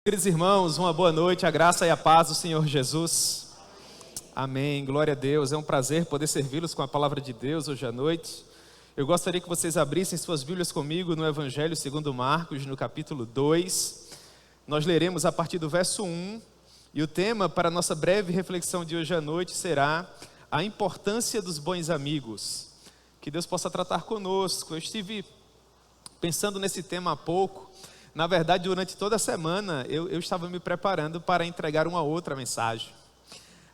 Queridos irmãos, uma boa noite, a graça e a paz do Senhor Jesus. Amém, glória a Deus. É um prazer poder servi-los com a palavra de Deus hoje à noite. Eu gostaria que vocês abrissem suas Bíblias comigo no Evangelho segundo Marcos, no capítulo 2. Nós leremos a partir do verso 1, e o tema para a nossa breve reflexão de hoje à noite será a importância dos bons amigos. Que Deus possa tratar conosco. Eu estive pensando nesse tema há pouco. Na verdade, durante toda a semana, eu estava me preparando para entregar uma outra mensagem.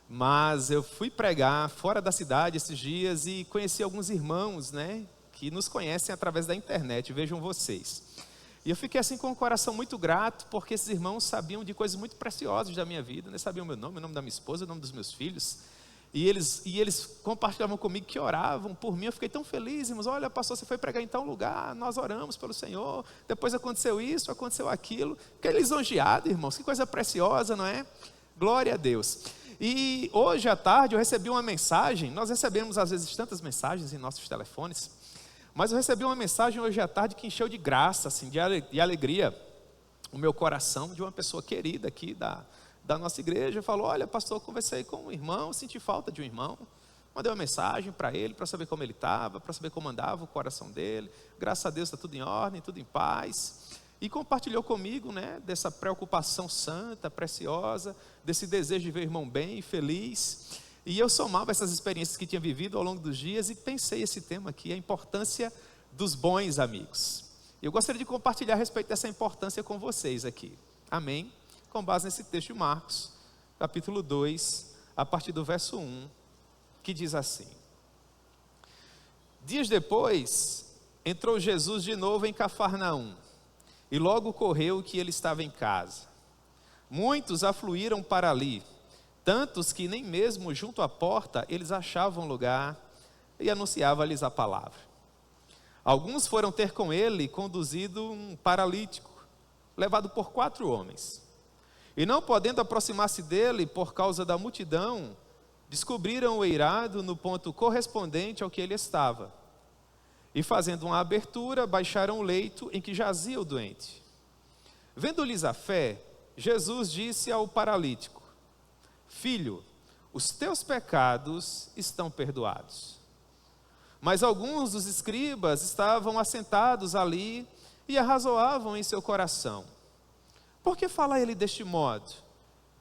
Mas eu fui pregar fora da cidade esses dias e conheci alguns irmãos, que nos conhecem através da internet, vejam vocês. E eu fiquei assim com o coração muito grato, porque esses irmãos sabiam de coisas muito preciosas da minha vida, sabiam o nome da minha esposa, o nome dos meus filhos. E eles compartilhavam comigo que oravam por mim. Eu fiquei tão feliz, irmãos. Olha, pastor, você foi pregar em tal lugar, nós oramos pelo Senhor. Depois aconteceu isso, aconteceu aquilo. Fiquei lisonjeado, irmãos. Que coisa preciosa, não é? Glória a Deus. E hoje à tarde eu recebi uma mensagem. Nós recebemos às vezes tantas mensagens em nossos telefones. Mas eu recebi uma mensagem hoje à tarde que encheu de graça, assim, de alegria, o meu coração, de uma pessoa querida aqui da nossa igreja. Falou: olha, pastor, conversei com um irmão, senti falta de um irmão, mandei uma mensagem para ele, para saber como ele estava, para saber como andava o coração dele. Graças a Deus está tudo em ordem, tudo em paz. E compartilhou comigo, dessa preocupação santa, preciosa, desse desejo de ver o irmão bem e feliz. E eu somava essas experiências que tinha vivido ao longo dos dias e pensei esse tema aqui, a importância dos bons amigos. Eu gostaria de compartilhar a respeito dessa importância com vocês aqui. Amém? Com base nesse texto de Marcos, capítulo 2, a partir do verso 1, que diz assim: Dias depois, entrou Jesus de novo em Cafarnaum, e logo correu que ele estava em casa. Muitos afluíram para ali, tantos que nem mesmo junto à porta eles achavam lugar, e anunciava-lhes a palavra. Alguns foram ter com ele conduzido um paralítico, levado por 4 homens. E não podendo aproximar-se dele por causa da multidão, descobriram o eirado no ponto correspondente ao que ele estava. E fazendo uma abertura, baixaram o leito em que jazia o doente. Vendo-lhes a fé, Jesus disse ao paralítico: Filho, os teus pecados estão perdoados. Mas alguns dos escribas estavam assentados ali e arrazoavam em seu coração: Por que fala ele deste modo?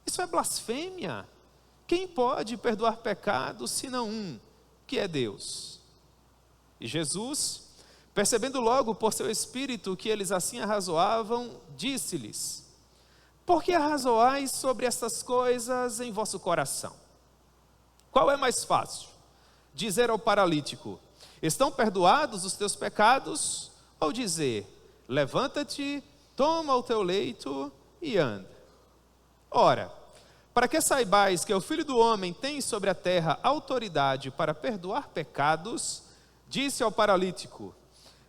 Isso é blasfêmia. Quem pode perdoar pecados, senão um, que é Deus? E Jesus, percebendo logo por seu espírito que eles assim arrazoavam, disse-lhes: Por que arrazoais sobre estas coisas em vosso coração? Qual é mais fácil? Dizer ao paralítico: Estão perdoados os teus pecados? Ou dizer: Levanta-te, toma o teu leito e anda. Ora, para que saibais que o Filho do Homem tem sobre a terra autoridade para perdoar pecados, disse ao paralítico: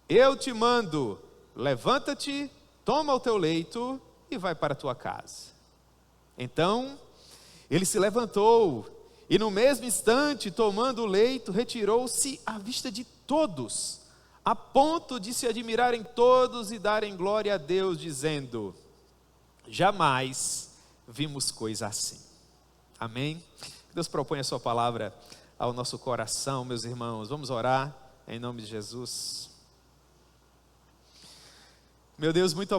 Eu te mando, levanta-te, toma o teu leito e vai para a tua casa. Então, ele se levantou e no mesmo instante, tomando o leito, retirou-se à vista de todos, a ponto de se admirarem todos e darem glória a Deus, dizendo: Jamais vimos coisa assim. Amém? Deus propõe a sua palavra ao nosso coração, meus irmãos. Vamos orar em nome de Jesus. Meu Deus, muito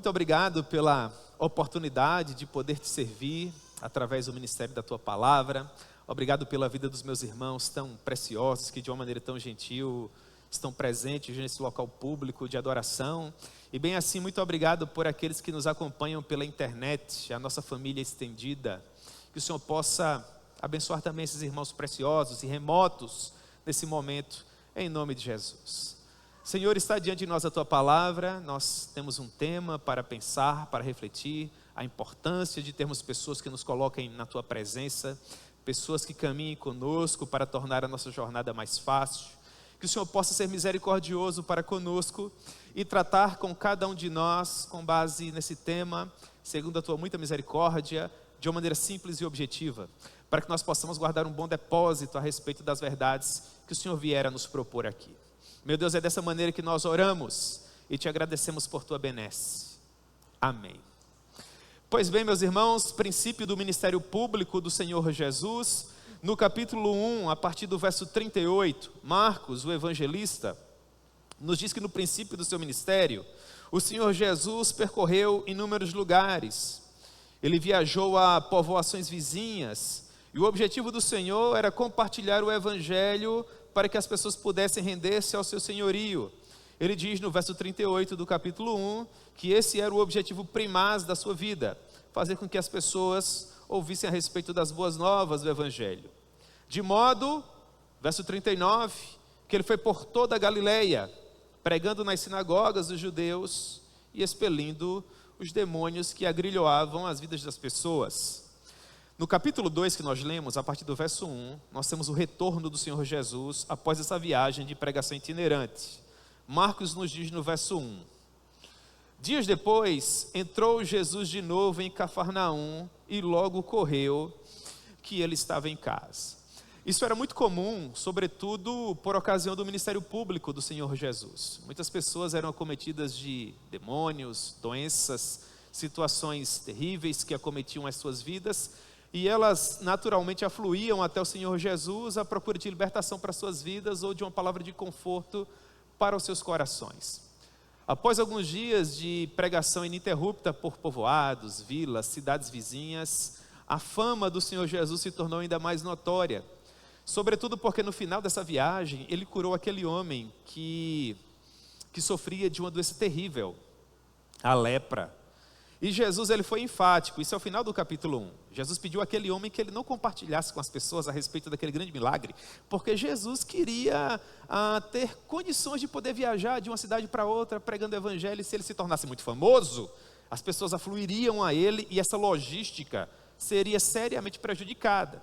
obrigado pela oportunidade de poder te servir através do ministério da tua palavra. Obrigado pela vida dos meus irmãos tão preciosos que de uma maneira tão gentil estão presentes nesse local público de adoração. E bem assim, muito obrigado por aqueles que nos acompanham pela internet, a nossa família estendida. Que o Senhor possa abençoar também esses irmãos preciosos e remotos nesse momento, em nome de Jesus. Senhor, está diante de nós a tua palavra. Nós temos um tema para pensar, para refletir, a importância de termos pessoas que nos coloquem na tua presença, pessoas que caminhem conosco para tornar a nossa jornada mais fácil. Que o Senhor possa ser misericordioso para conosco e tratar com cada um de nós com base nesse tema, segundo a tua muita misericórdia, de uma maneira simples e objetiva, para que nós possamos guardar um bom depósito a respeito das verdades que o Senhor vier a nos propor aqui. Meu Deus, é dessa maneira que nós oramos e te agradecemos por tua benesse. Amém. Pois bem, meus irmãos, princípio do ministério público do Senhor Jesus, no capítulo 1, a partir do verso 38, Marcos, o evangelista, nos diz que no princípio do seu ministério, o Senhor Jesus percorreu inúmeros lugares. Ele viajou a povoações vizinhas, e o objetivo do Senhor era compartilhar o evangelho para que as pessoas pudessem render-se ao seu senhorio. Ele diz no verso 38 do capítulo 1, que esse era o objetivo primaz da sua vida, fazer com que as pessoas ouvissem a respeito das boas novas do evangelho. De modo, verso 39, que ele foi por toda a Galileia, pregando nas sinagogas dos judeus e expelindo os demônios que agrilhoavam as vidas das pessoas. No capítulo 2 que nós lemos, a partir do verso 1, nós temos o retorno do Senhor Jesus após essa viagem de pregação itinerante. Marcos nos diz no verso 1: dias depois, entrou Jesus de novo em Cafarnaum e logo correu que ele estava em casa. Isso era muito comum, sobretudo por ocasião do ministério público do Senhor Jesus. Muitas pessoas eram acometidas de demônios, doenças, situações terríveis que acometiam as suas vidas, e elas naturalmente afluíam até o Senhor Jesus à procura de libertação para suas vidas ou de uma palavra de conforto para os seus corações. Após alguns dias de pregação ininterrupta por povoados, vilas, cidades vizinhas, a fama do Senhor Jesus se tornou ainda mais notória, sobretudo porque no final dessa viagem, ele curou aquele homem que sofria de uma doença terrível, a lepra. E Jesus, ele foi enfático, isso é o final do capítulo 1. Jesus pediu àquele homem que ele não compartilhasse com as pessoas a respeito daquele grande milagre, porque Jesus queria ter condições de poder viajar de uma cidade para outra, pregando o evangelho, e se ele se tornasse muito famoso, as pessoas afluiriam a ele, e essa logística seria seriamente prejudicada.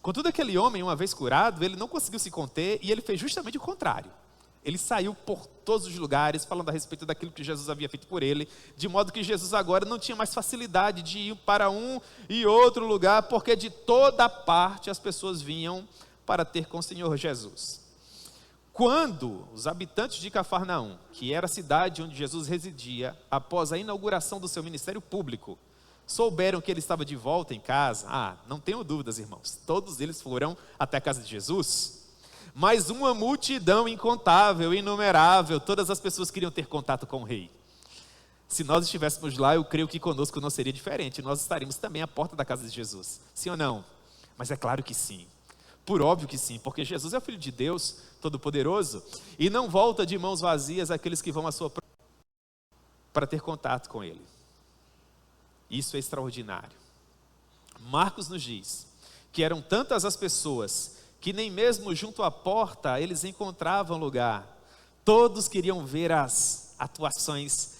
Contudo, aquele homem, uma vez curado, ele não conseguiu se conter, e ele fez justamente o contrário. Ele saiu por todos os lugares, falando a respeito daquilo que Jesus havia feito por ele, de modo que Jesus agora não tinha mais facilidade de ir para um e outro lugar, porque de toda parte as pessoas vinham para ter com o Senhor Jesus. Quando os habitantes de Cafarnaum, que era a cidade onde Jesus residia, após a inauguração do seu ministério público, souberam que ele estava de volta em casa, não tenham dúvidas, irmãos, todos eles foram até a casa de Jesus. Mas uma multidão incontável, inumerável, todas as pessoas queriam ter contato com o rei. Se nós estivéssemos lá, eu creio que conosco não seria diferente, nós estaríamos também à porta da casa de Jesus, sim ou não? Mas é claro que sim, por óbvio que sim, porque Jesus é o Filho de Deus, Todo-Poderoso, e não volta de mãos vazias aqueles que vão à sua para ter contato com ele. Isso é extraordinário. Marcos nos diz que eram tantas as pessoas que nem mesmo junto à porta eles encontravam lugar. Todos queriam ver as atuações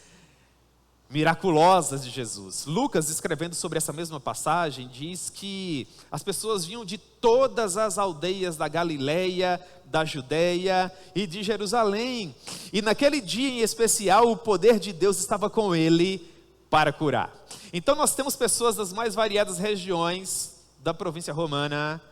miraculosas de Jesus. Lucas, escrevendo sobre essa mesma passagem, diz que as pessoas vinham de todas as aldeias da Galileia, da Judeia e de Jerusalém. E naquele dia em especial, o poder de Deus estava com ele para curar. Então nós temos pessoas das mais variadas regiões da província romana,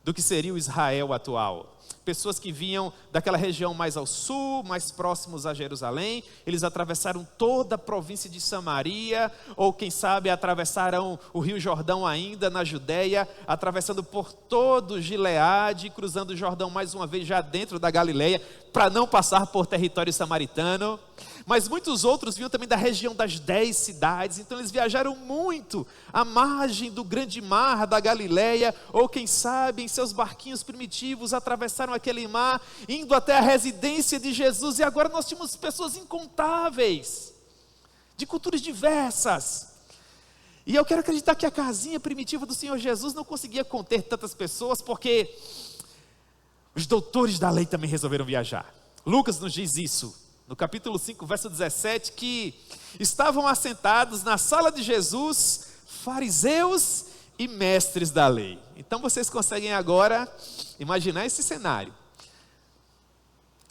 do que seria o Israel atual. Pessoas que vinham daquela região mais ao sul, mais próximos a Jerusalém. Eles atravessaram toda a província de Samaria, ou quem sabe atravessaram o Rio Jordão ainda na Judéia, atravessando por todo Gileade, cruzando o Jordão mais uma vez já dentro da Galileia, para não passar por território samaritano. Mas muitos outros vinham também da região das 10 cidades, então eles viajaram muito à margem do grande mar da Galileia, ou quem sabe em seus barquinhos primitivos atravessaram aquele mar, indo até a residência de Jesus, e agora nós tínhamos pessoas incontáveis, de culturas diversas, e eu quero acreditar que a casinha primitiva do Senhor Jesus não conseguia conter tantas pessoas, porque os doutores da lei também resolveram viajar. Lucas nos diz isso, no capítulo 5, verso 17, que estavam assentados na sala de Jesus, fariseus e mestres da lei. Então vocês conseguem agora imaginar esse cenário.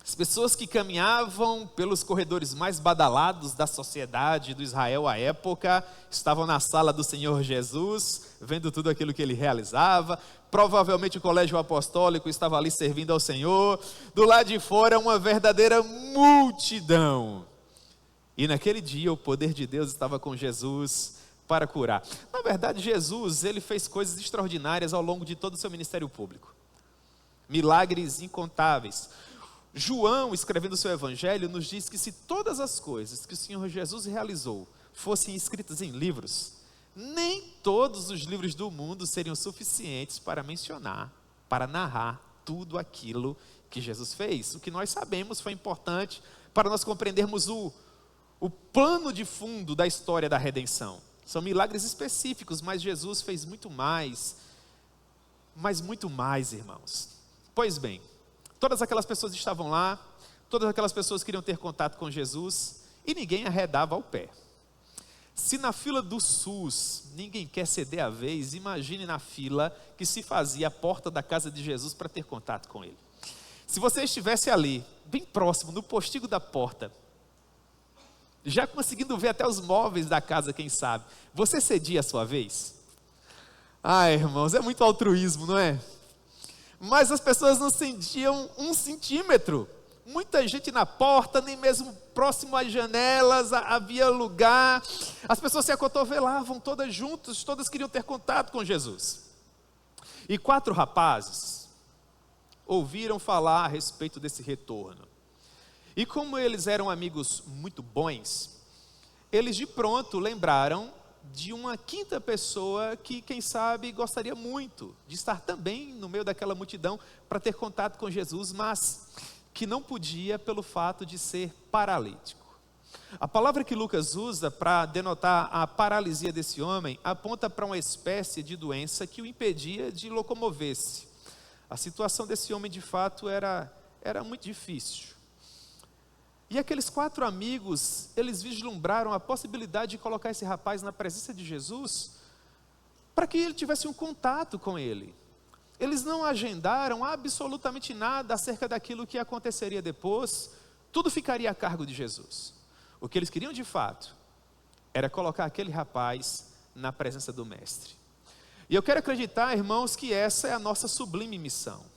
As pessoas que caminhavam pelos corredores mais badalados da sociedade do Israel à época, estavam na sala do Senhor Jesus, vendo tudo aquilo que ele realizava. Provavelmente o colégio apostólico estava ali servindo ao Senhor. Do lado de fora, uma verdadeira multidão. E naquele dia o poder de Deus estava com Jesus para curar. Na verdade, Jesus, ele fez coisas extraordinárias ao longo de todo o seu ministério público. Milagres incontáveis. João, escrevendo o seu evangelho, nos diz que se todas as coisas que o Senhor Jesus realizou fossem escritas em livros, nem todos os livros do mundo seriam suficientes para mencionar, para narrar tudo aquilo que Jesus fez. O que nós sabemos foi importante para nós compreendermos o plano de fundo da história da redenção. São milagres específicos, mas Jesus fez muito mais, mas muito mais, irmãos. Pois bem, todas aquelas pessoas estavam lá, todas aquelas pessoas queriam ter contato com Jesus, e ninguém arredava ao pé. Se na fila do SUS ninguém quer ceder a vez, imagine na fila que se fazia à porta da casa de Jesus para ter contato com ele. Se você estivesse ali, bem próximo, no postigo da porta, já conseguindo ver até os móveis da casa, quem sabe, você cedia a sua vez? Irmãos, é muito altruísmo, não é? Mas as pessoas não cediam 1 centímetro. Muita gente na porta, nem mesmo próximo às janelas havia lugar. As pessoas se acotovelavam todas juntas, todas queriam ter contato com Jesus. E 4 rapazes ouviram falar a respeito desse retorno. E como eles eram amigos muito bons, eles de pronto lembraram de uma 5ª pessoa que, quem sabe, gostaria muito de estar também no meio daquela multidão para ter contato com Jesus, mas que não podia pelo fato de ser paralítico. A palavra que Lucas usa para denotar a paralisia desse homem aponta para uma espécie de doença que o impedia de locomover-se. A situação desse homem de fato era muito difícil. E aqueles 4 amigos, eles vislumbraram a possibilidade de colocar esse rapaz na presença de Jesus para que ele tivesse um contato com ele. Eles não agendaram absolutamente nada acerca daquilo que aconteceria depois, tudo ficaria a cargo de Jesus. O que eles queriam de fato era colocar aquele rapaz na presença do Mestre. E eu quero acreditar, irmãos, que essa é a nossa sublime missão.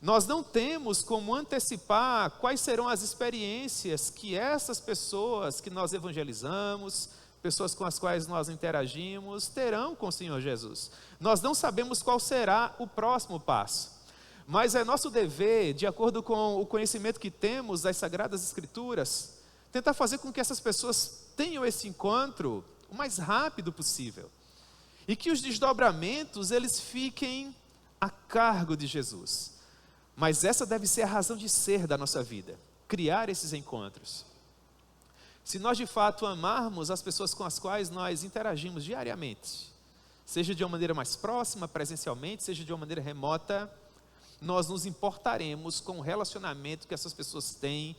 Nós não temos como antecipar quais serão as experiências que essas pessoas que nós evangelizamos, pessoas com as quais nós interagimos, terão com o Senhor Jesus. Nós não sabemos qual será o próximo passo, mas é nosso dever, de acordo com o conhecimento que temos das Sagradas Escrituras, tentar fazer com que essas pessoas tenham esse encontro o mais rápido possível, e que os desdobramentos, eles fiquem a cargo de Jesus. Mas essa deve ser a razão de ser da nossa vida, criar esses encontros. Se nós de fato amarmos as pessoas com as quais nós interagimos diariamente, seja de uma maneira mais próxima, presencialmente, seja de uma maneira remota, nós nos importaremos com o relacionamento que essas pessoas têm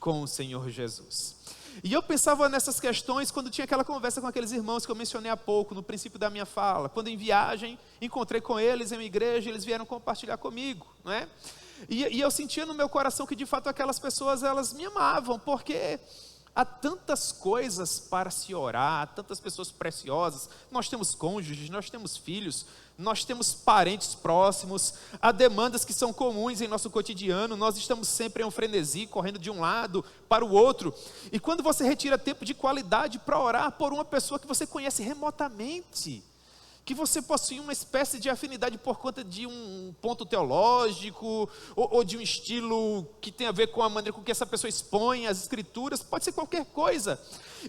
com o Senhor Jesus. E eu pensava nessas questões quando tinha aquela conversa com aqueles irmãos que eu mencionei há pouco, no princípio da minha fala. Quando em viagem, encontrei com eles em uma igreja, eles vieram compartilhar comigo, não é? E eu sentia no meu coração que de fato aquelas pessoas, elas me amavam, porque há tantas coisas para se orar, há tantas pessoas preciosas. Nós temos cônjuges, nós temos filhos, nós temos parentes próximos, há demandas que são comuns em nosso cotidiano, nós estamos sempre em um frenesi, correndo de um lado para o outro. E quando você retira tempo de qualidade para orar por uma pessoa que você conhece remotamente, que você possui uma espécie de afinidade por conta de um ponto teológico, ou de um estilo que tem a ver com a maneira com que essa pessoa expõe as escrituras, pode ser qualquer coisa,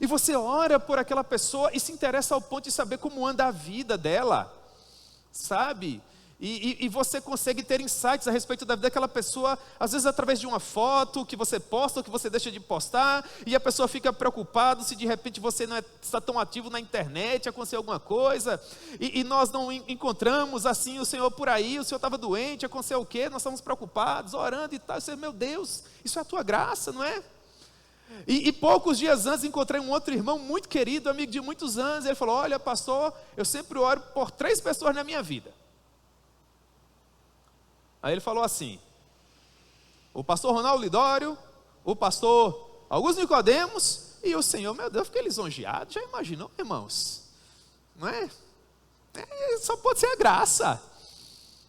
e você ora por aquela pessoa e se interessa ao ponto de saber como anda a vida dela, sabe? E você consegue ter insights a respeito da vida daquela pessoa, às vezes através de uma foto que você posta ou que você deixa de postar, e a pessoa fica preocupada se de repente você não está tão ativo na internet, aconteceu alguma coisa, e nós não encontramos assim o Senhor por aí, o Senhor estava doente, aconteceu o quê? Nós estamos preocupados, orando e tal. Você, meu Deus, isso é a tua graça, não é? E poucos dias antes encontrei um outro irmão muito querido, amigo de muitos anos, ele falou: olha, pastor, eu sempre oro por 3 pessoas na minha vida. Aí ele falou assim: o pastor Ronaldo Lidório, o pastor Augusto Nicodemos e o Senhor. Meu Deus, eu fiquei lisonjeado. Já imaginou, irmãos? Não é? Só pode ser a graça,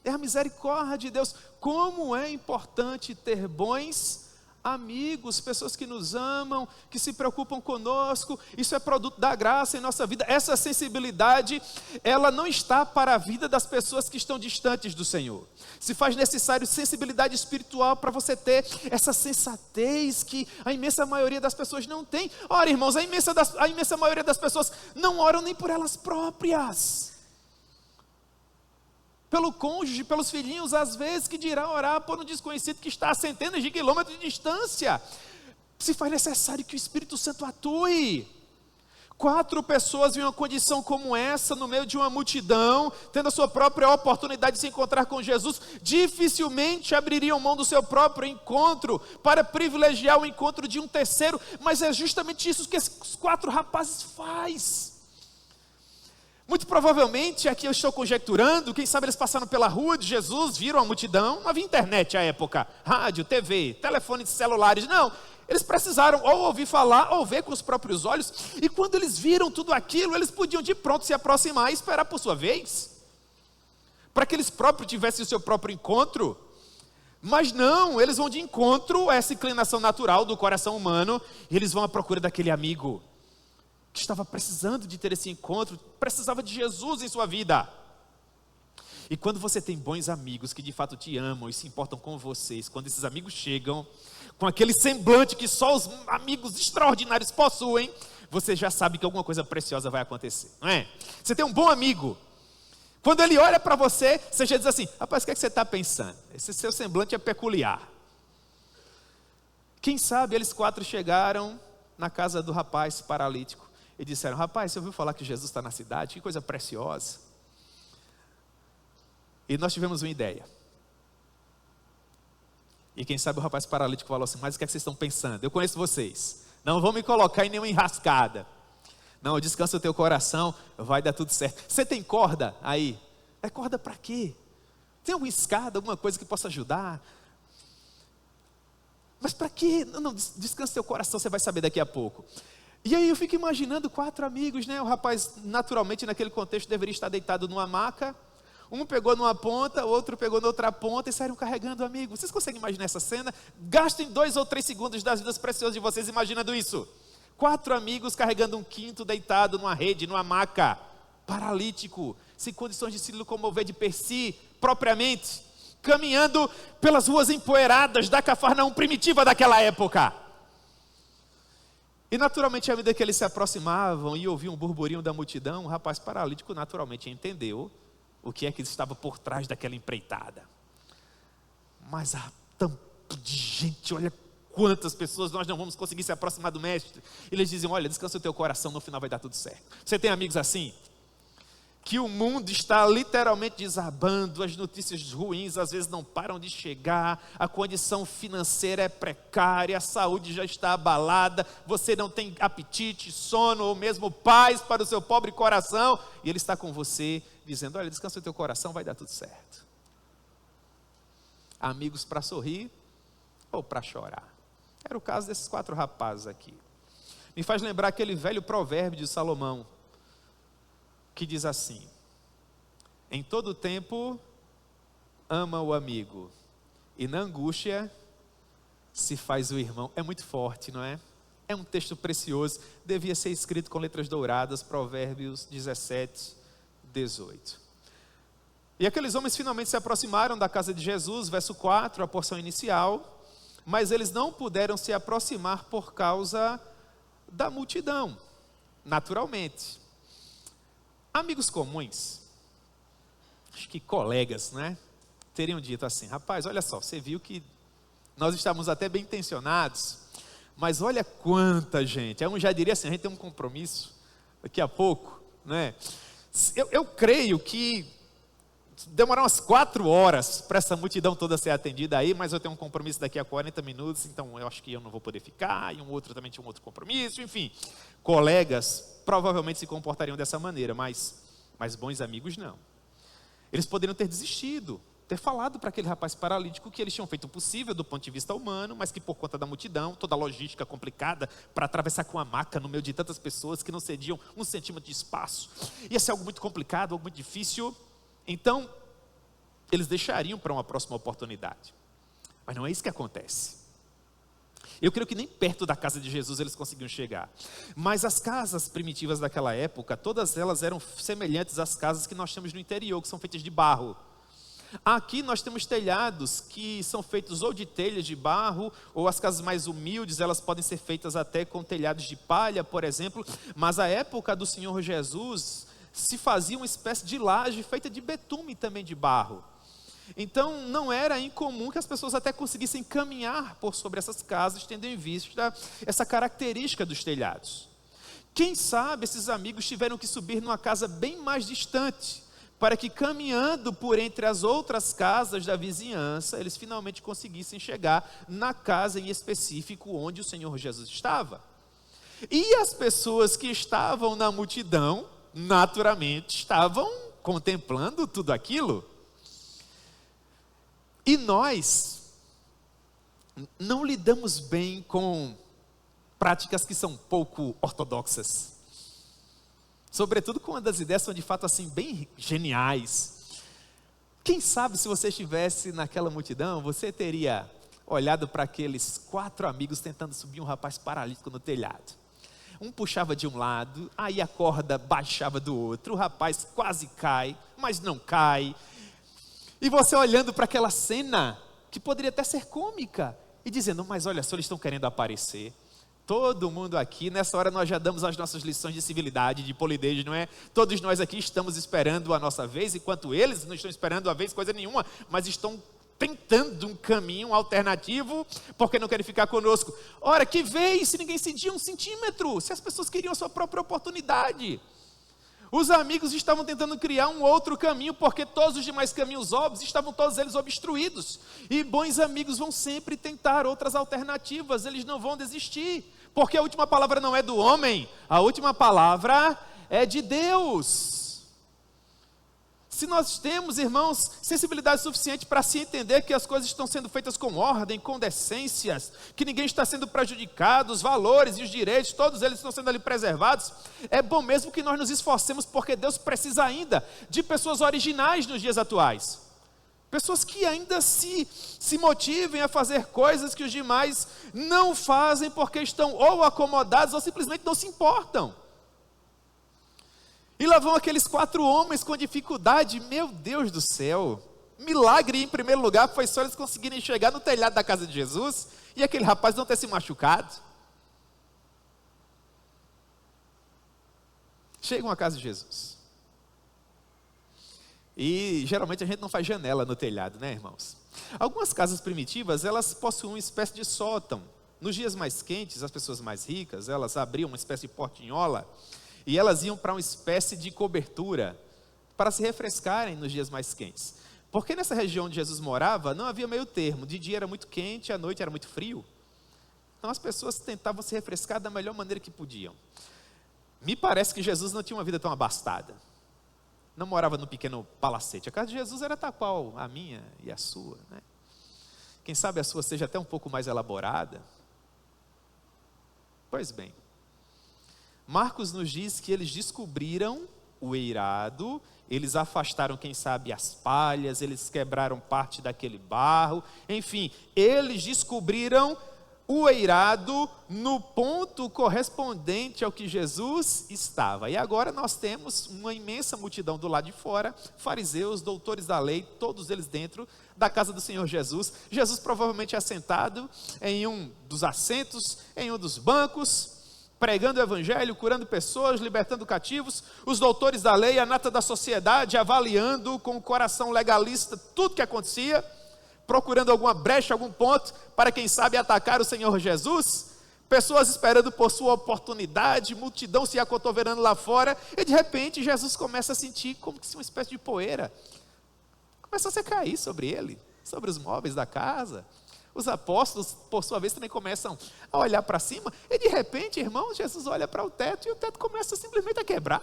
é a misericórdia de Deus. Como é importante ter bons Amigos, pessoas que nos amam, que se preocupam conosco, isso é produto da graça em nossa vida. Essa sensibilidade, ela não está para a vida das pessoas que estão distantes do Senhor. Se faz necessário sensibilidade espiritual para você ter essa sensatez que a imensa maioria das pessoas não tem. Ora, irmãos, a imensa maioria das pessoas não oram nem por elas próprias. Pelo cônjuge, pelos filhinhos, às vezes, que dirá orar por um desconhecido que está a centenas de quilômetros de distância. Se faz necessário que o Espírito Santo atue. 4 pessoas em uma condição como essa, no meio de uma multidão, tendo a sua própria oportunidade de se encontrar com Jesus, dificilmente abririam mão do seu próprio encontro para privilegiar o encontro de um terceiro, mas é justamente isso que esses 4 rapazes fazem. Muito provavelmente, aqui eu estou conjecturando, quem sabe eles passaram pela rua de Jesus, viram a multidão, não havia internet à época, rádio, TV, telefones celulares, não. Eles precisaram ou ouvir falar, ou ver com os próprios olhos, e quando eles viram tudo aquilo, eles podiam de pronto se aproximar e esperar por sua vez, para que eles próprios tivessem o seu próprio encontro. Mas não, eles vão de encontro a essa inclinação natural do coração humano, e eles vão à procura daquele amigo, que estava precisando de ter esse encontro, precisava de Jesus em sua vida. E quando você tem bons amigos que de fato te amam e se importam com vocês, quando esses amigos chegam com aquele semblante que só os amigos extraordinários possuem, você já sabe que alguma coisa preciosa vai acontecer, não é? Você tem um bom amigo, quando ele olha para você, você já diz assim: rapaz, o que é que você está pensando? Esse seu semblante é peculiar. Quem sabe eles 4 chegaram na casa do rapaz paralítico e disseram: rapaz, você ouviu falar que Jesus está na cidade? Que coisa preciosa. E nós tivemos uma ideia. E quem sabe o rapaz paralítico falou assim: mas o que é que vocês estão pensando? Eu conheço vocês, não vão me colocar em nenhuma enrascada. Não, descansa o teu coração, vai dar tudo certo. Você tem corda aí? É corda para quê? Tem alguma escada, alguma coisa que possa ajudar? Mas para quê? Não, descansa o teu coração, você vai saber daqui a pouco. E aí eu fico imaginando 4 amigos, né? O rapaz, naturalmente, naquele contexto, deveria estar deitado numa maca. Um pegou numa ponta, o outro pegou na outra ponta e saíram carregando o amigo. Vocês conseguem imaginar essa cena? Gastem 2 ou 3 segundos das vidas preciosas de vocês imaginando isso. 4 amigos carregando um quinto deitado numa rede, numa maca, paralítico, sem condições de se locomover de per si, propriamente, caminhando pelas ruas empoeiradas da Cafarnaum primitiva daquela época. E naturalmente, à medida que eles se aproximavam e ouviam um burburinho da multidão, o rapaz paralítico naturalmente entendeu o que é que estava por trás daquela empreitada. Mas há tanto de gente, olha quantas pessoas, nós não vamos conseguir se aproximar do mestre. Eles dizem: olha, descansa o teu coração, no final vai dar tudo certo. Você tem amigos assim? Que o mundo está literalmente desabando, as notícias ruins às vezes não param de chegar, a condição financeira é precária, a saúde já está abalada, você não tem apetite, sono ou mesmo paz para o seu pobre coração, e ele está com você dizendo: olha, descansa o teu coração, vai dar tudo certo. Amigos para sorrir ou para chorar. Era o caso desses 4 rapazes aqui. Me faz lembrar aquele velho provérbio de Salomão, que diz assim: em todo tempo ama o amigo, e na angústia se faz o irmão. É muito forte, não é? É um texto precioso, devia ser escrito com letras douradas, Provérbios 17, 18. E aqueles homens finalmente se aproximaram da casa de Jesus, verso 4, a porção inicial, mas eles não puderam se aproximar por causa da multidão, naturalmente. Amigos comuns, acho que colegas, né, teriam dito assim: rapaz, olha só, você viu que nós estávamos até bem intencionados, mas olha quanta gente. Aí um já diria assim: a gente tem um compromisso daqui a pouco, né? Eu creio que demorar umas 4 horas para essa multidão toda ser atendida aí, mas eu tenho um compromisso daqui a 40 minutos, então eu acho que eu não vou poder ficar, e um outro também tinha um outro compromisso, enfim. Colegas provavelmente se comportariam dessa maneira, mas bons amigos não. Eles poderiam ter desistido, ter falado para aquele rapaz paralítico que eles tinham feito o possível do ponto de vista humano, mas que por conta da multidão, toda a logística complicada, para atravessar com a maca no meio de tantas pessoas que não cediam 1 centímetro de espaço, ia ser algo muito complicado, algo muito difícil. Então, eles deixariam para uma próxima oportunidade. Mas não é isso que acontece. Eu creio que nem perto da casa de Jesus eles conseguiam chegar. Mas as casas primitivas daquela época, todas elas eram semelhantes às casas que nós temos no interior, que são feitas de barro. Aqui nós temos telhados que são feitos ou de telhas de barro, ou as casas mais humildes, elas podem ser feitas até com telhados de palha, por exemplo. Mas a época do Senhor Jesus se fazia uma espécie de laje feita de betume também de barro. Então não era incomum que as pessoas até conseguissem caminhar por sobre essas casas, tendo em vista essa característica dos telhados. Quem sabe esses amigos tiveram que subir numa casa bem mais distante, para que caminhando por entre as outras casas da vizinhança, eles finalmente conseguissem chegar na casa em específico onde o Senhor Jesus estava. E as pessoas que estavam na multidão, naturalmente, estavam contemplando tudo aquilo. E nós não lidamos bem com práticas que são pouco ortodoxas. Sobretudo com uma das ideias são de fato assim bem geniais. Quem sabe se você estivesse naquela multidão, você teria olhado para aqueles 4 amigos tentando subir um rapaz paralítico no telhado. Um puxava de um lado, aí a corda baixava do outro, o rapaz quase cai, mas não cai. E você olhando para aquela cena, que poderia até ser cômica, e dizendo, mas olha só, eles estão querendo aparecer. Todo mundo aqui, nessa hora nós já damos as nossas lições de civilidade, de polidez, não é? Todos nós aqui estamos esperando a nossa vez, enquanto eles não estão esperando a vez coisa nenhuma, mas estão tentando um caminho alternativo, porque não querem ficar conosco. Ora, que vez, se ninguém cedia 1 centímetro, se as pessoas queriam a sua própria oportunidade. Os amigos estavam tentando criar um outro caminho, porque todos os demais caminhos óbvios estavam todos eles obstruídos. E bons amigos vão sempre tentar outras alternativas, eles não vão desistir. Porque a última palavra não é do homem, a última palavra é de Deus. Se nós temos, irmãos, sensibilidade suficiente para se entender que as coisas estão sendo feitas com ordem, com decências, que ninguém está sendo prejudicado, os valores e os direitos, todos eles estão sendo ali preservados, é bom mesmo que nós nos esforcemos, porque Deus precisa ainda de pessoas originais nos dias atuais. Pessoas que ainda se motivem a fazer coisas que os demais não fazem porque estão ou acomodados ou simplesmente não se importam. E lá vão aqueles 4 homens com dificuldade, meu Deus do céu. Milagre em primeiro lugar foi só eles conseguirem chegar no telhado da casa de Jesus e aquele rapaz não ter se machucado. Chegam à casa de Jesus. E geralmente a gente não faz janela no telhado, né, irmãos? Algumas casas primitivas, elas possuem uma espécie de sótão. Nos dias mais quentes, as pessoas mais ricas, elas abriam uma espécie de portinhola e elas iam para uma espécie de cobertura para se refrescarem nos dias mais quentes. Porque nessa região onde Jesus morava, não havia meio termo. De dia era muito quente, à noite era muito frio. Então as pessoas tentavam se refrescar da melhor maneira que podiam. Me parece que Jesus não tinha uma vida tão abastada. Não morava num pequeno palacete. A casa de Jesus era tal qual a minha e a sua, né? Quem sabe a sua seja até um pouco mais elaborada. Pois bem, Marcos nos diz que eles descobriram o eirado, eles afastaram, quem sabe, as palhas, eles quebraram parte daquele barro, enfim, eles descobriram o eirado no ponto correspondente ao que Jesus estava. E agora nós temos uma imensa multidão do lado de fora, fariseus, doutores da lei, todos eles dentro da casa do Senhor Jesus. Jesus provavelmente assentado em um dos assentos, em um dos bancos, pregando o evangelho, curando pessoas, libertando cativos. Os doutores da lei, a nata da sociedade, avaliando com o coração legalista tudo que acontecia, procurando alguma brecha, algum ponto, para quem sabe atacar o Senhor Jesus. Pessoas esperando por sua oportunidade, multidão se acotovelando lá fora, e de repente Jesus começa a sentir como se uma espécie de poeira começa a se cair sobre ele, sobre os móveis da casa. Os apóstolos, por sua vez, também começam a olhar para cima, e de repente, irmãos, Jesus olha para o teto, e o teto começa simplesmente a quebrar.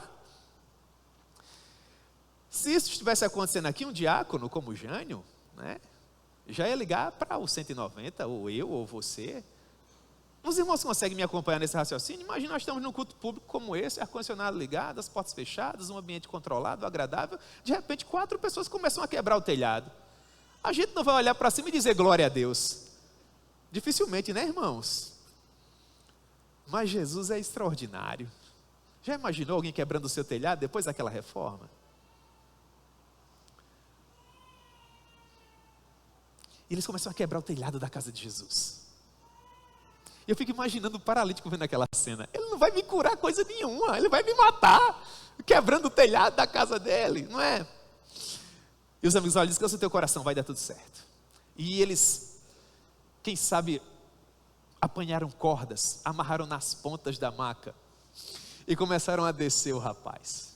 Se isso estivesse acontecendo aqui, um diácono como Jânio, né, já ia ligar para o 190, ou eu, ou você. Os irmãos conseguem me acompanhar nesse raciocínio? Imagina, nós estamos num culto público como esse, ar-condicionado ligado, as portas fechadas, um ambiente controlado, agradável. De repente, 4 pessoas começam a quebrar o telhado. A gente não vai olhar para cima e dizer glória a Deus. Dificilmente, né, irmãos? Mas Jesus é extraordinário. Já imaginou alguém quebrando o seu telhado depois daquela reforma? E eles começam a quebrar o telhado da casa de Jesus. Eu fico imaginando o paralítico vendo aquela cena. Ele não vai me curar coisa nenhuma, ele vai me matar, quebrando o telhado da casa dele, não é? E os amigos, olha, descansa o teu coração, vai dar tudo certo. E eles, quem sabe, apanharam cordas, amarraram nas pontas da maca e começaram a descer o rapaz,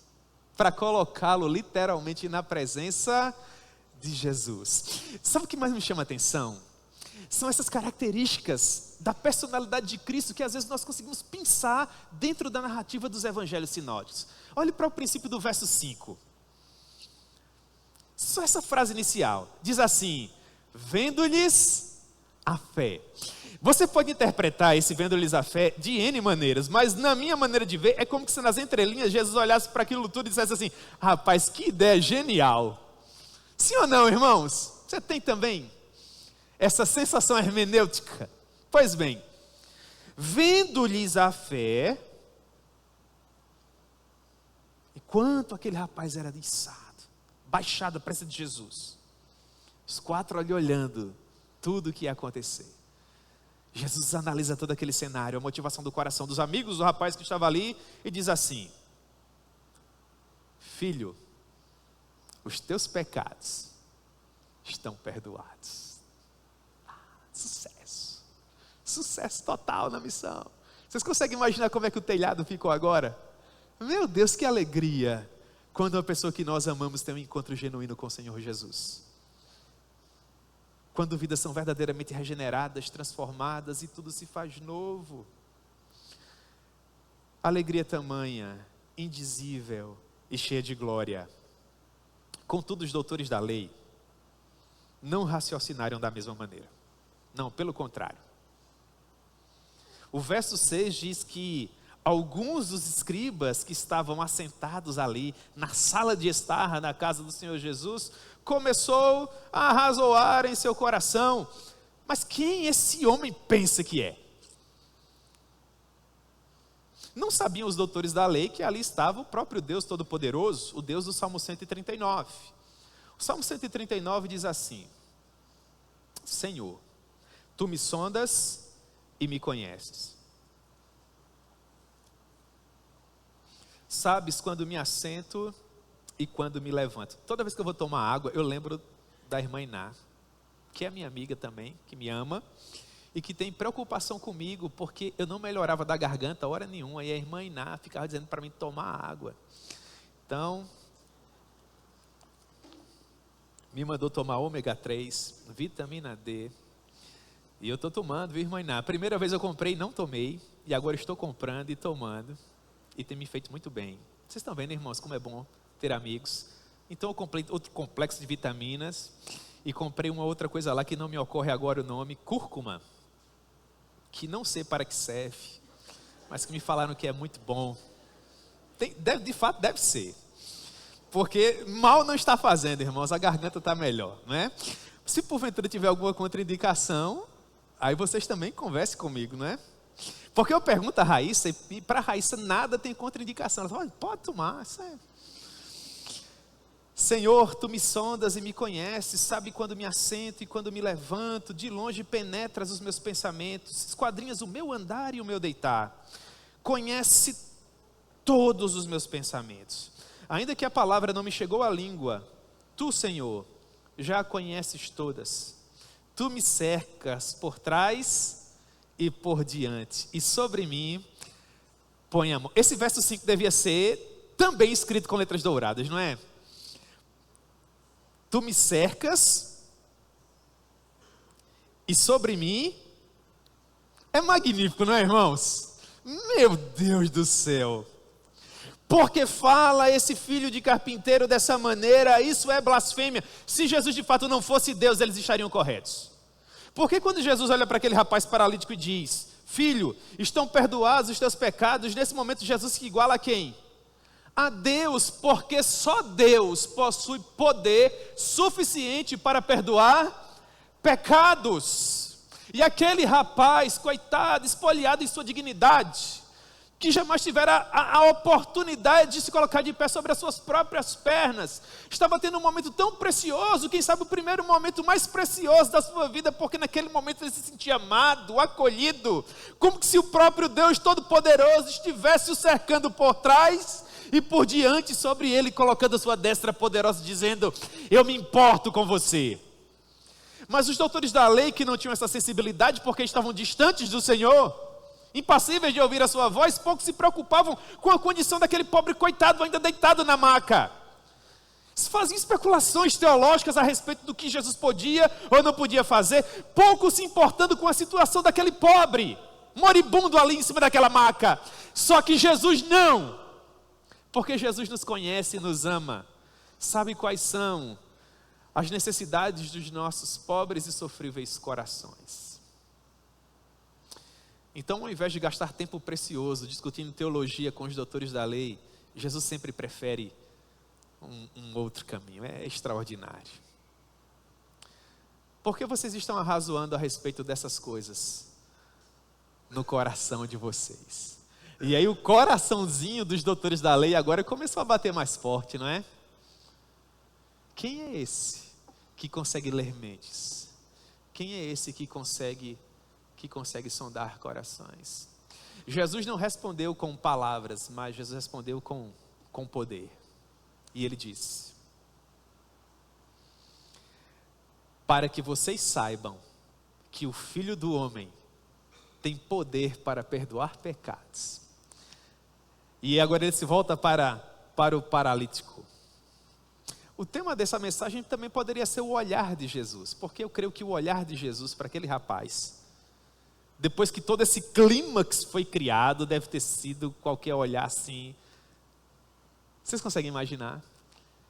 para colocá-lo literalmente na presença de Jesus. Sabe o que mais me chama a atenção? São essas características da personalidade de Cristo que às vezes nós conseguimos pensar dentro da narrativa dos evangelhos sinóticos. Olhe para o princípio do verso 5. Só essa frase inicial, diz assim: vendo-lhes a fé. Você pode interpretar esse vendo-lhes a fé de N maneiras, mas na minha maneira de ver, é como se nas entrelinhas Jesus olhasse para aquilo tudo e dissesse assim: rapaz, que ideia genial. Sim ou não, irmãos? Você tem também essa sensação hermenêutica? Pois bem, vendo-lhes a fé, enquanto aquele rapaz era içado, baixado à presença de Jesus, os quatro ali olhando tudo o que ia acontecer, Jesus analisa todo aquele cenário, a motivação do coração dos amigos do rapaz que estava ali, e diz assim: filho, os teus pecados estão perdoados. Sucesso, sucesso total na missão. Vocês conseguem imaginar como é que o telhado ficou agora? Meu Deus, que alegria quando uma pessoa que nós amamos tem um encontro genuíno com o Senhor Jesus. Quando vidas são verdadeiramente regeneradas, transformadas e tudo se faz novo. Alegria tamanha, indizível e cheia de glória. Contudo, os doutores da lei não raciocinaram da mesma maneira. Não, pelo contrário. O verso 6 diz que alguns dos escribas que estavam assentados ali na sala de estar na casa do Senhor Jesus, começou a arrazoar em seu coração: mas quem esse homem pensa que é? Não sabiam os doutores da lei que ali estava o próprio Deus Todo-Poderoso, o Deus do Salmo 139. O Salmo 139 diz assim: Senhor, tu me sondas e me conheces. Sabes quando me assento e quando me levanto. Toda vez que eu vou tomar água, eu lembro da irmã Iná, que é minha amiga também, que me ama e que tem preocupação comigo, porque eu não melhorava da garganta hora nenhuma, e a irmã Iná ficava dizendo para mim tomar água. Então, me mandou tomar ômega 3, vitamina D, e eu estou tomando, viu, irmã Iná? A primeira vez eu comprei e não tomei, e agora estou comprando e tomando, e tem me feito muito bem. Vocês estão vendo, irmãos, como é bom ter amigos? Então eu comprei outro complexo de vitaminas, e comprei uma outra coisa lá que não me ocorre agora o nome, cúrcuma, que não sei para que serve, mas que me falaram que é muito bom. De fato deve ser, porque mal não está fazendo, irmãos, a garganta está melhor, não é? Se porventura tiver alguma contraindicação, aí vocês também conversem comigo, não é? Porque eu pergunto a Raíssa, e para a Raíssa nada tem contraindicação. Ela fala: olha, pode tomar, isso é. Senhor, tu me sondas e me conheces, sabe quando me assento e quando me levanto, de longe penetras os meus pensamentos, esquadrinhas o meu andar e o meu deitar, conhece todos os meus pensamentos, ainda que a palavra não me chegou à língua, tu, Senhor, já a conheces todas, tu me cercas por trás e por diante, e sobre mim põe a mão. Esse verso 5 devia ser também escrito com letras douradas, não é? Tu me cercas, e sobre mim, é magnífico, não é, irmãos? Meu Deus do céu, porque fala esse filho de carpinteiro dessa maneira, isso é blasfêmia. Se Jesus de fato não fosse Deus, eles estariam corretos. Porque quando Jesus olha para aquele rapaz paralítico e diz: filho, estão perdoados os teus pecados, nesse momento Jesus se iguala a quem? A Deus, porque só Deus possui poder suficiente para perdoar pecados. E aquele rapaz, coitado, espoliado em sua dignidade, que jamais tivera a oportunidade de se colocar de pé sobre as suas próprias pernas, estava tendo um momento tão precioso, quem sabe o primeiro momento mais precioso da sua vida, porque naquele momento ele se sentia amado, acolhido, como se o próprio Deus Todo-Poderoso estivesse o cercando por trás e por diante sobre ele, colocando a sua destra poderosa, dizendo: eu me importo com você. Mas os doutores da lei, que não tinham essa sensibilidade, porque estavam distantes do Senhor, impassíveis de ouvir a sua voz, pouco se preocupavam com a condição daquele pobre coitado ainda deitado na maca. Faziam especulações teológicas a respeito do que Jesus podia ou não podia fazer, pouco se importando com a situação daquele pobre, moribundo ali em cima daquela maca. Só que Jesus não, porque Jesus nos conhece e nos ama, sabe quais são as necessidades dos nossos pobres e sofríveis corações. Então, ao invés de gastar tempo precioso discutindo teologia com os doutores da lei, Jesus sempre prefere um outro caminho. É extraordinário. Por que vocês estão arrazoando a respeito dessas coisas no coração de vocês? E aí o coraçãozinho dos doutores da lei agora começou a bater mais forte, não é? Quem é esse que consegue ler mentes? Quem é esse que consegue sondar corações? Jesus não respondeu com palavras, mas Jesus respondeu com poder. E ele disse: para que vocês saibam que o Filho do Homem tem poder para perdoar pecados. E agora ele se volta para o paralítico. O tema dessa mensagem também poderia ser o olhar de Jesus, porque eu creio que o olhar de Jesus para aquele rapaz, depois que todo esse clímax foi criado, deve ter sido qualquer olhar assim. Vocês conseguem imaginar?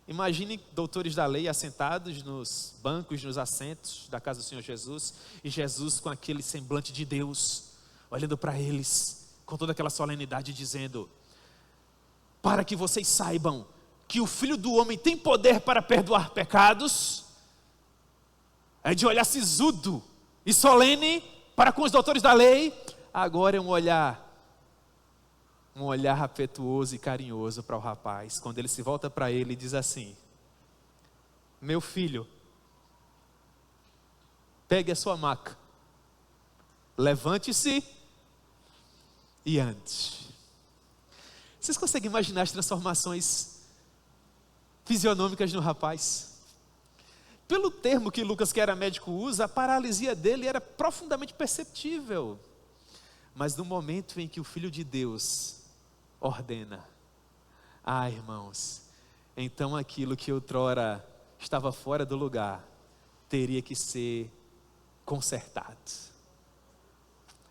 Imaginem doutores da lei assentados nos bancos, nos assentos da casa do Senhor Jesus, e Jesus com aquele semblante de Deus, olhando para eles, com toda aquela solenidade, dizendo: para que vocês saibam que o Filho do Homem tem poder para perdoar pecados. É de olhar sisudo e solene para com os doutores da lei. Agora é um olhar afetuoso e carinhoso para o rapaz, quando ele se volta para ele e diz assim: meu filho, pegue a sua maca, levante-se e ande. Vocês conseguem imaginar as transformações fisionômicas no rapaz? Pelo termo que Lucas, que era médico, usa, a paralisia dele era profundamente perceptível. Mas no momento em que o Filho de Deus ordena, irmãos, então aquilo que outrora estava fora do lugar, teria que ser consertado.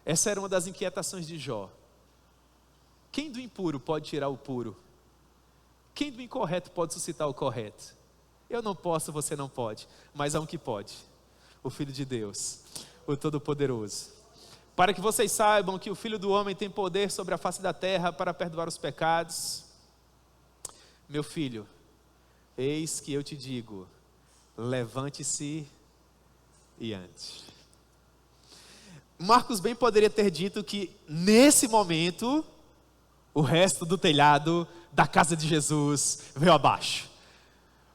Essa era uma das inquietações de Jó. Quem do impuro pode tirar o puro? Quem do incorreto pode suscitar o correto? Eu não posso, você não pode, mas há um que pode: o Filho de Deus, o Todo-Poderoso. Para que vocês saibam que o Filho do Homem tem poder sobre a face da terra para perdoar os pecados. Meu filho, eis que eu te digo, levante-se e ande. Marcos bem poderia ter dito que nesse momento o resto do telhado da casa de Jesus veio abaixo.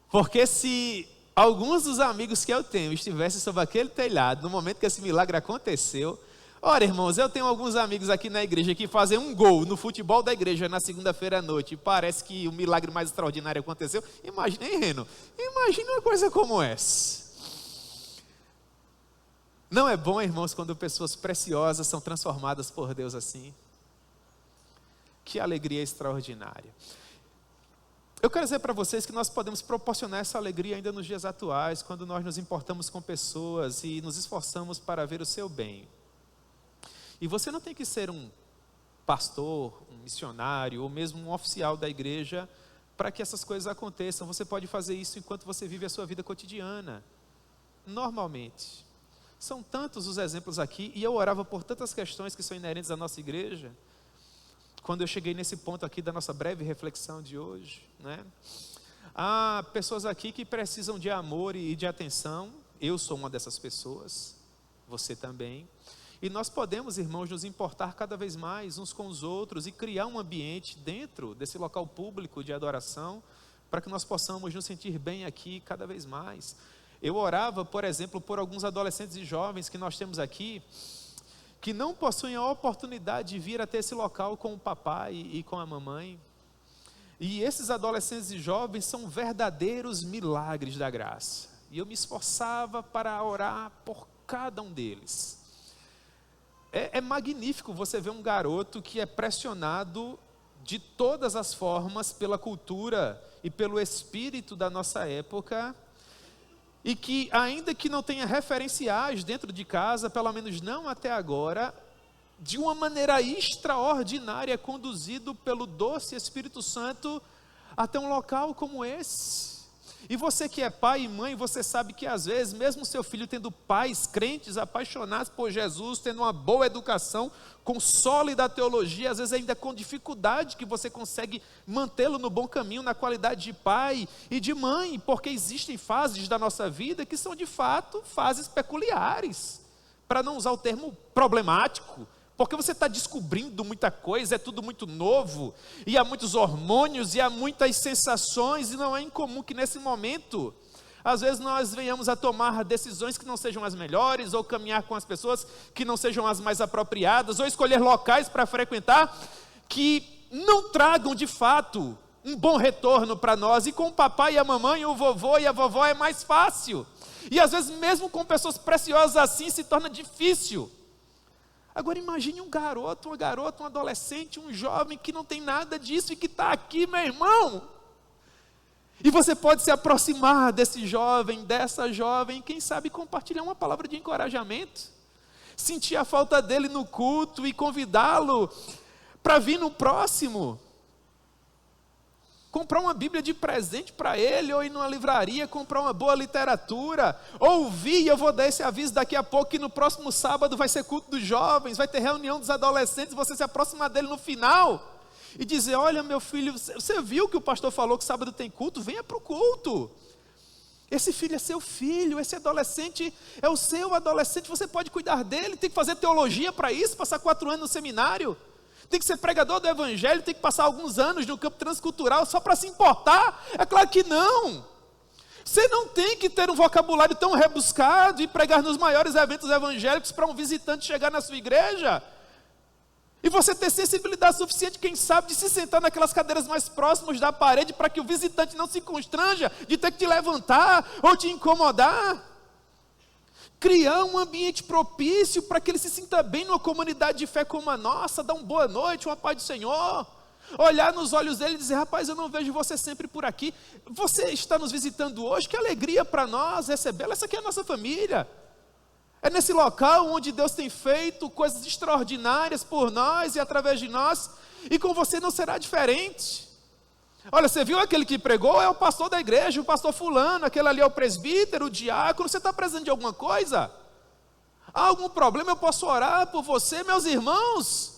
Porque se alguns dos amigos que eu tenho estivessem sobre aquele telhado no momento que esse milagre aconteceu, ora, irmãos, eu tenho alguns amigos aqui na igreja que fazem um gol no futebol da igreja na segunda-feira à noite e parece que o milagre mais extraordinário aconteceu. Imagina, hein, Reno? Imagina uma coisa como essa. Não é bom, irmãos, quando pessoas preciosas são transformadas por Deus assim? Que alegria extraordinária. Eu quero dizer para vocês que nós podemos proporcionar essa alegria ainda nos dias atuais, quando nós nos importamos com pessoas e nos esforçamos para ver o seu bem. E você não tem que ser um pastor, um missionário, ou mesmo um oficial da igreja para que essas coisas aconteçam. Você pode fazer isso enquanto você vive a sua vida cotidiana, normalmente. São tantos os exemplos aqui, e eu orava por tantas questões que são inerentes à nossa igreja, quando eu cheguei nesse ponto aqui da nossa breve reflexão de hoje, né? Há pessoas aqui que precisam de amor e de atenção. Eu sou uma dessas pessoas. você também. E nós podemos, irmãos, nos importar cada vez mais uns com os outros e criar um ambiente dentro desse local público de adoração, para que nós possamos nos sentir bem aqui cada vez mais. Eu orava, por exemplo, por alguns adolescentes e jovens que nós temos aqui, que não possuem a oportunidade de vir até esse local com o papai e com a mamãe. E esses adolescentes e jovens são verdadeiros milagres da graça. E eu me esforçava para orar por cada um deles. É magnífico você ver um garoto que é pressionado de todas as formas pela cultura e pelo espírito da nossa época, e que, ainda que não tenha referenciais dentro de casa, pelo menos não até agora, de uma maneira extraordinária é conduzido pelo doce Espírito Santo até um local como esse. E você que é pai e mãe, você sabe que às vezes, mesmo seu filho tendo pais crentes, apaixonados por Jesus, tendo uma boa educação, com sólida teologia, às vezes ainda com dificuldade que você consegue mantê-lo no bom caminho, na qualidade de pai e de mãe, porque existem fases da nossa vida que são de fato fases peculiares, para não usar o termo problemático, porque você está descobrindo muita coisa, é tudo muito novo, e há muitos hormônios, e há muitas sensações, e não é incomum que nesse momento, às vezes nós venhamos a tomar decisões que não sejam as melhores, ou caminhar com as pessoas que não sejam as mais apropriadas, ou escolher locais para frequentar, que não tragam de fato um bom retorno para nós, e com o papai e a mamãe, o vovô e a vovó é mais fácil, e às vezes mesmo com pessoas preciosas assim, se torna difícil. Agora imagine um garoto, uma garota, um adolescente, um jovem que não tem nada disso e que está aqui, meu irmão. E você pode se aproximar desse jovem, dessa jovem, quem sabe compartilhar uma palavra de encorajamento, sentir a falta dele no culto e convidá-lo para vir no próximo. Comprar uma Bíblia de presente para ele, ou ir numa livraria, comprar uma boa literatura, ouvir, eu vou dar esse aviso daqui a pouco, que no próximo sábado vai ser culto dos jovens, vai ter reunião dos adolescentes, você se aproximar dele no final, e dizer, olha meu filho, você viu que o pastor falou que sábado tem culto? Venha para o culto, esse filho é seu filho, esse adolescente é o seu adolescente, você pode cuidar dele, tem que fazer teologia para isso, passar 4 anos no seminário, tem que ser pregador do evangelho, tem que passar alguns anos no campo transcultural só para se importar? É claro que não. Você não tem que ter um vocabulário tão rebuscado e pregar nos maiores eventos evangélicos para um visitante chegar na sua igreja. E você ter sensibilidade suficiente, quem sabe, de se sentar naquelas cadeiras mais próximas da parede para que o visitante não se constranja de ter que te levantar ou te incomodar. Criar um ambiente propício para que ele se sinta bem numa comunidade de fé como a nossa, dar uma boa noite, uma paz do Senhor, olhar nos olhos dele e dizer, rapaz, eu não vejo você sempre por aqui, você está nos visitando hoje, que alegria para nós recebê-lo, essa aqui é a nossa família, é nesse local onde Deus tem feito coisas extraordinárias por nós e através de nós, e com você não será diferente. Olha, você viu aquele que pregou? É o pastor da igreja, o pastor fulano, aquele ali é o presbítero, o diácono. Você está precisando de alguma coisa? Há algum problema? Eu posso orar por você, meus irmãos?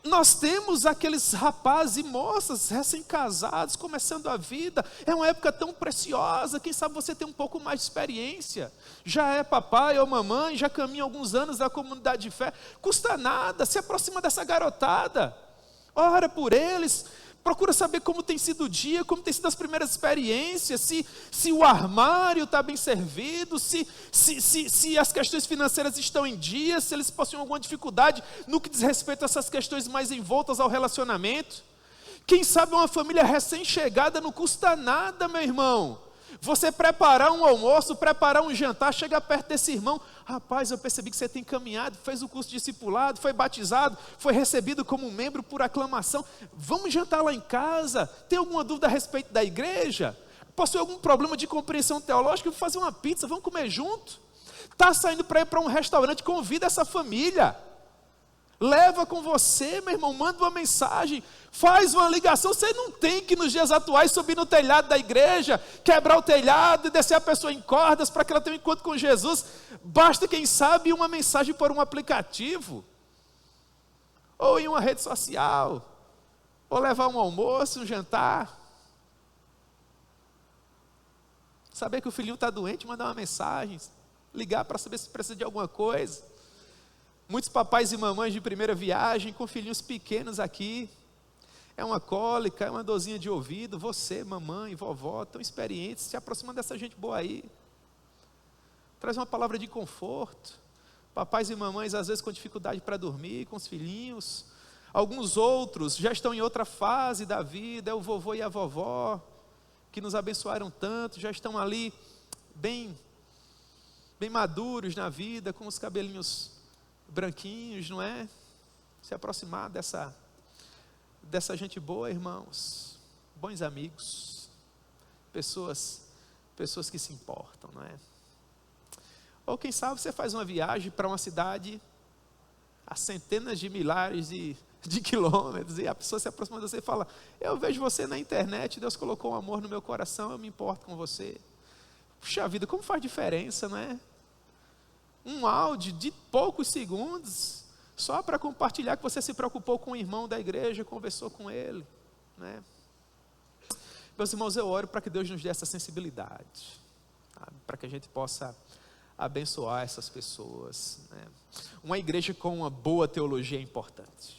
Nós temos aqueles rapazes e moças recém-casados, começando a vida, é uma época tão preciosa, quem sabe você tem um pouco mais de experiência, já é papai ou mamãe, já caminha alguns anos da comunidade de fé, custa nada, se aproxima dessa garotada, ora por eles, procura saber como tem sido o dia, como tem sido as primeiras experiências, se o armário está bem servido, se as questões financeiras estão em dia, se eles possuem alguma dificuldade no que diz respeito a essas questões mais envoltas ao relacionamento. Quem sabe uma família recém-chegada não custa nada, meu irmão. Você preparar um almoço, preparar um jantar, chega perto desse irmão, rapaz, eu percebi que você tem caminhado, fez o curso de discipulado, foi batizado, foi recebido como membro por aclamação, vamos jantar lá em casa, tem alguma dúvida a respeito da igreja? Possui algum problema de compreensão teológica? Vou fazer uma pizza, vamos comer junto? Está saindo para ir para um restaurante, convida essa família, leva com você, meu irmão, manda uma mensagem, faz uma ligação. Você não tem que nos dias atuais subir no telhado da igreja, quebrar o telhado e descer a pessoa em cordas para que ela tenha um encontro com Jesus. Basta, quem sabe, uma mensagem por um aplicativo, ou em uma rede social, ou levar um almoço, um jantar. Saber que o filhinho está doente, mandar uma mensagem. ligar para saber se precisa de alguma coisa. Muitos papais e mamães de primeira viagem com filhinhos pequenos aqui. É uma cólica, é uma dorzinha de ouvido. Você, mamãe, vovó, tão experientes, se aproximando dessa gente boa aí. Traz uma palavra de conforto. Papais e mamães às vezes com dificuldade para dormir com os filhinhos. Alguns outros já estão em outra fase da vida, é o vovô e a vovó, que nos abençoaram tanto, já estão ali bem maduros na vida, com os cabelinhos branquinhos, não é? Se aproximar dessa gente boa, irmãos, bons amigos, pessoas que se importam, não é? Ou quem sabe você faz uma viagem para uma cidade a centenas de milhares de quilômetros, e a pessoa se aproxima de você e fala: eu vejo você na internet, Deus colocou um amor no meu coração, eu me importo com você. Puxa vida, como faz diferença, não é? Um áudio de poucos segundos, só para compartilhar que você se preocupou com o irmão da igreja, conversou com ele, né? Meus irmãos, eu oro para que Deus nos dê essa sensibilidade, sabe? Para que a gente possa abençoar essas pessoas, né? Uma igreja com uma boa teologia é importante.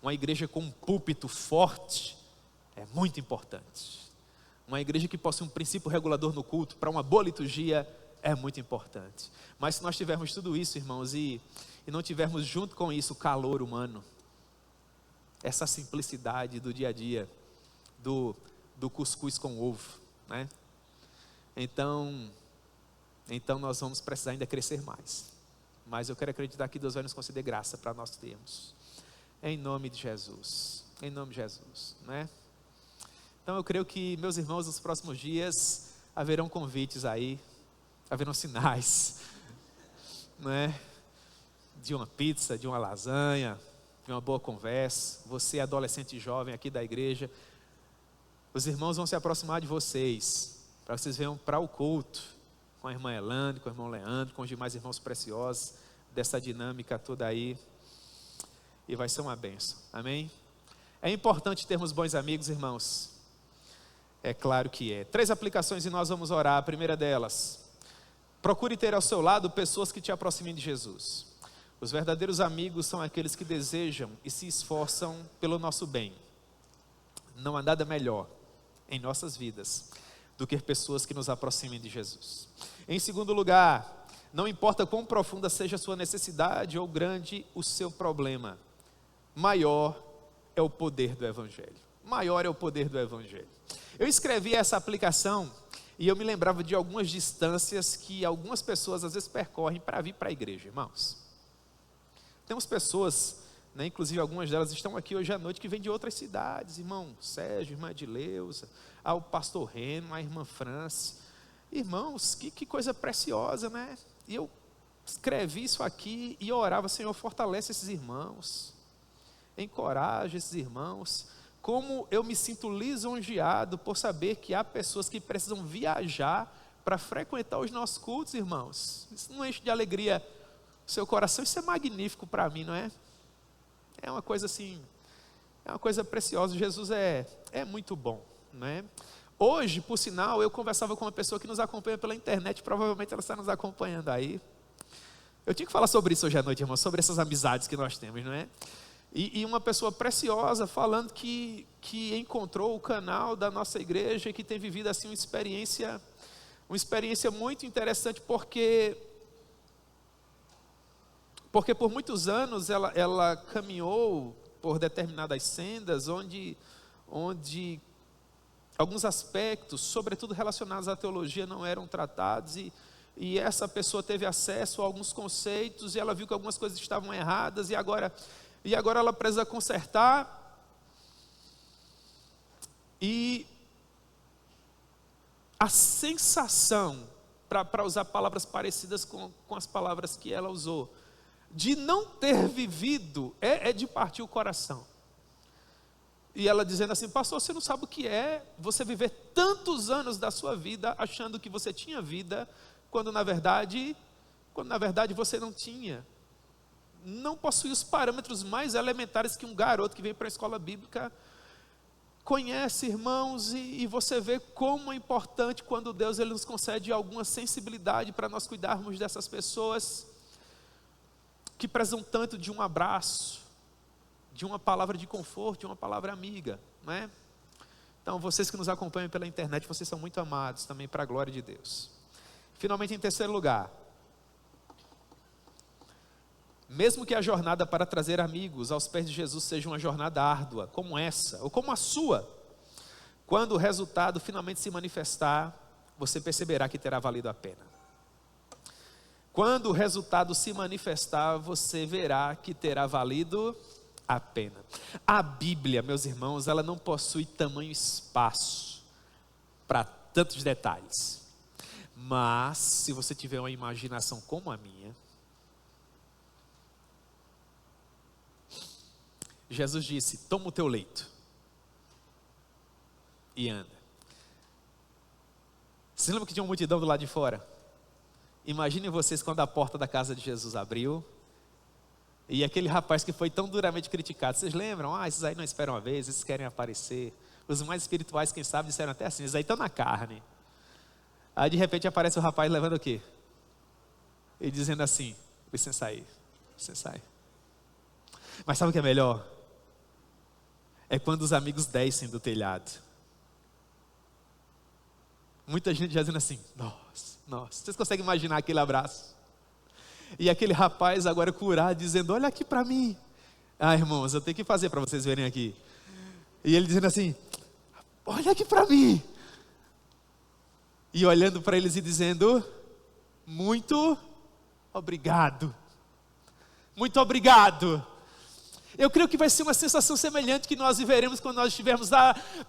Uma igreja com um púlpito forte é muito importante. Uma igreja que possui um princípio regulador no culto para uma boa liturgia é muito importante. Mas se nós tivermos tudo isso, irmãos, e não tivermos junto com isso o calor humano, essa simplicidade do dia a dia, do cuscuz com ovo, né? Então nós vamos precisar ainda crescer mais. Mas eu quero acreditar que Deus vai nos conceder graça para nós termos. Em nome de Jesus. Em nome de Jesus, né? Então eu creio que, meus irmãos, nos próximos dias haverão convites aí, haverão sinais, né? De uma pizza, de uma lasanha, de uma boa conversa. Você, adolescente jovem aqui da igreja, os irmãos vão se aproximar de vocês, para que vocês venham para o culto, com a irmã Elane, com o irmão Leandro, com os demais irmãos preciosos, dessa dinâmica toda aí, e vai ser uma bênção, amém? É importante termos bons amigos, irmãos, é claro que é. 3 aplicações e nós vamos orar. A primeira delas: procure ter ao seu lado pessoas que te aproximem de Jesus. Os verdadeiros amigos são aqueles que desejam e se esforçam pelo nosso bem. Não há nada melhor em nossas vidas do que pessoas que nos aproximem de Jesus. Em segundo lugar, não importa quão profunda seja a sua necessidade ou grande o seu problema, maior é o poder do Evangelho. Maior é o poder do Evangelho. Eu escrevi essa aplicação e eu me lembrava de algumas distâncias que algumas pessoas às vezes percorrem para vir para a igreja, irmãos. Temos pessoas, né, inclusive algumas delas estão aqui hoje à noite, que vêm de outras cidades, irmão Sérgio, irmã Edileuza, o pastor Reno, a irmã Franci. Irmãos, que coisa preciosa, né? E eu escrevi isso aqui e orava: Senhor, fortalece esses irmãos, encoraja esses irmãos. Como eu me sinto lisonjeado por saber que há pessoas que precisam viajar para frequentar os nossos cultos, irmãos. Isso não enche de alegria o seu coração? Isso é magnífico para mim, não é? É uma coisa assim, é uma coisa preciosa. Jesus é muito bom, não é? Hoje, por sinal, eu conversava com uma pessoa que nos acompanha pela internet, provavelmente ela está nos acompanhando aí. Eu tinha que falar sobre isso hoje à noite, irmão, sobre essas amizades que nós temos, não é? E uma pessoa preciosa falando que encontrou o canal da nossa igreja e que tem vivido assim uma experiência muito interessante, porque por muitos anos ela caminhou por determinadas sendas onde alguns aspectos, sobretudo relacionados à teologia, não eram tratados, e essa pessoa teve acesso a alguns conceitos e ela viu que algumas coisas estavam erradas, e agora ela precisa consertar. E a sensação, para usar palavras parecidas com as palavras que ela usou, de não ter vivido, é de partir o coração. E ela dizendo assim: pastor, você não sabe o que é você viver tantos anos da sua vida achando que você tinha vida, quando na verdade você não tinha. Não possuía os parâmetros mais elementares que um garoto que vem para a escola bíblica conhece, irmãos, e você vê como é importante quando Deus ele nos concede alguma sensibilidade para nós cuidarmos dessas pessoas que precisam tanto de um abraço, de uma palavra de conforto, de uma palavra amiga, não é? Então, vocês que nos acompanham pela internet, vocês são muito amados também para a glória de Deus. Finalmente, em terceiro lugar, mesmo que a jornada para trazer amigos aos pés de Jesus seja uma jornada árdua, como essa, ou como a sua, quando o resultado finalmente se manifestar, você perceberá que terá valido a pena. Quando o resultado se manifestar, você verá que terá valido a pena. A Bíblia, meus irmãos, ela não possui tamanho e espaço para tantos detalhes. Mas, se você tiver uma imaginação como a minha, Jesus disse: toma o teu leito e anda. Você lembra que tinha uma multidão do lado de fora? Imaginem vocês quando a porta da casa de Jesus abriu, e aquele rapaz que foi tão duramente criticado, vocês lembram? Esses aí não esperam uma vez, esses querem aparecer. Os mais espirituais, quem sabe, disseram até assim: esses aí estão na carne. Aí de repente aparece o rapaz levando o quê? E dizendo assim: licença aí, licença aí. Mas sabe o que é melhor? É quando os amigos descem do telhado. Muita gente já dizendo assim: nossa, vocês conseguem imaginar aquele abraço? E aquele rapaz agora curado, dizendo: olha aqui para mim. Irmãos, eu tenho que fazer para vocês verem aqui. E ele dizendo assim: olha aqui para mim. E olhando para eles e dizendo: muito obrigado. Muito obrigado. Eu creio que vai ser uma sensação semelhante que nós viveremos quando nós estivermos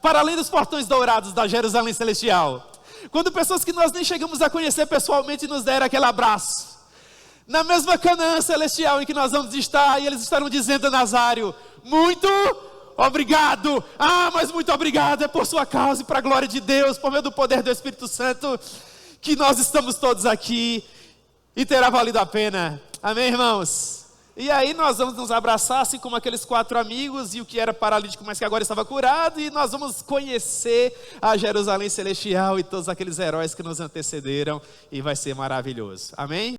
para além dos portões dourados da Jerusalém Celestial. Quando pessoas que nós nem chegamos a conhecer pessoalmente nos deram aquele abraço. Na mesma Canaã Celestial em que nós vamos estar, e eles estarão dizendo a Nazário: muito obrigado. Mas muito obrigado, é por sua causa e para a glória de Deus, por meio do poder do Espírito Santo, que nós estamos todos aqui e terá valido a pena. Amém, irmãos? E aí nós vamos nos abraçar, assim como aqueles 4 amigos, e o que era paralítico, mas que agora estava curado, e nós vamos conhecer a Jerusalém Celestial e todos aqueles heróis que nos antecederam, e vai ser maravilhoso. Amém?